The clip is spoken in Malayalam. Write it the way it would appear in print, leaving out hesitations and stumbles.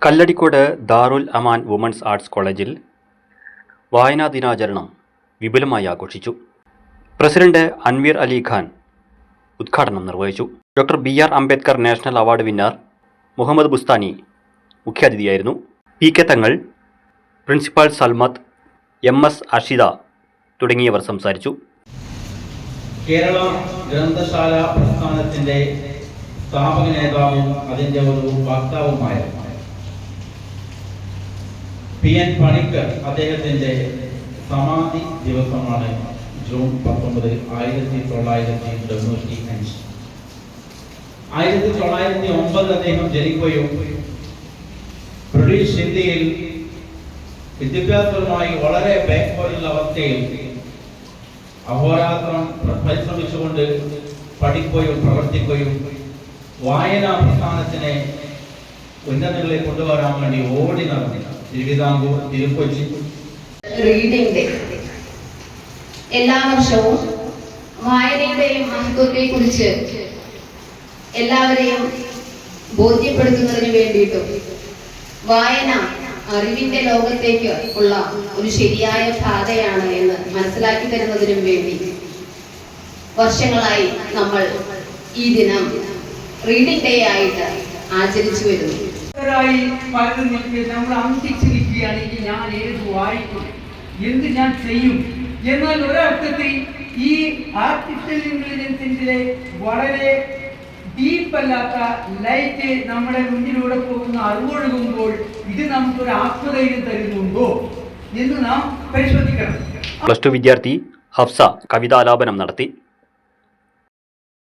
കല്ലടിക്കോട് ദാറുൽ അമാൻ വുമൻസ് ആർട്സ് കോളേജിൽ വായനാ ദിനാചരണം വിപുലമായി ആഘോഷിച്ചു. പ്രസിഡന്റ് അൻവീർ അലി ഖാൻ ഉദ്ഘാടനം നിർവഹിച്ചു. Doctor B R. Ambedkar national award winner Muhammad Bustani മുഖ്യാതിഥിയായിരുന്നു. P K Thangal, principal Salmath, M S. Ashitha തുടങ്ങിയവർ സംസാരിച്ചു. കേരള ഗ്രന്ഥശാല പ്രസ്ഥാനത്തിന്റെ സ്ഥാപക നേതാവും അതിന്റെ ഒരു വക്താവുമായ പി.എൻ. പണിക്കർ അദ്ദേഹത്തിന്റെ സമാധി ദിവസമാണ് ജൂൺ 19, 1995. 1909 അദ്ദേഹം ജനിക്കുകയും ബ്രിട്ടീഷ് ഇന്ത്യയിൽ വിദ്യാഭ്യാസപരമായി വളരെ ബാക്ക്വേർഡുള്ള അവസ്ഥയിൽ അഹോരാത്രം പരിശ്രമിച്ചുകൊണ്ട് പഠിക്കുകയും പ്രവർത്തിക്കുകയും വായനാ പ്രസ്ഥാനത്തിനെ ഉന്നതങ്ങളിൽ കൊണ്ടുവരാൻ വേണ്ടി ഓടി നടന്നു തിരുവിതാംകൂർ, തിരുക്കൊച്ചി. റീഡിംഗ് ഡേ എല്ലാ വർഷവും വായനയുടെയും മഹത്വത്തെ കുറിച്ച് എല്ലാവരെയും ബോധ്യപ്പെടുത്തുന്നതിന് വേണ്ടിയിട്ടും വായന അറിവിന്റെ ലോകത്തേക്ക് ഉള്ള ഒരു ശരിയായ പാതയാണ് എന്ന് മനസ്സിലാക്കി തരുന്നതിനും വേണ്ടി വർഷങ്ങളായി നമ്മൾ ഈ ദിനം റീഡിംഗ് ഡേ ആയിട്ട് ആചരിച്ചു വരുന്നു. നമ്മൾ അന്തിച്ചിരിക്കുകയാണെങ്കിൽ ഞാൻ ഏത് വായിക്കും, എന്ത് ഞാൻ ചെയ്യും? എന്നാൽ ഒരർത്ഥത്തിൽ ഈ ആർട്ടിഫിഷ്യൽ ഇന്റലിജൻസിന്റെ വളരെ ഡീപ്പല്ലാത്ത ലൈറ്റ് നമ്മുടെ മുന്നിലൂടെ പോകുന്ന അറിവൊഴുകുമ്പോൾ ഇത് നമുക്കൊരു ആത്മധൈര്യം തരുന്നുണ്ടോ എന്ന് നാം പരിശോധിക്കണം. +2 വിദ്യാർത്ഥി ഹഫ്സ കവിതാലാപനം നടത്തി.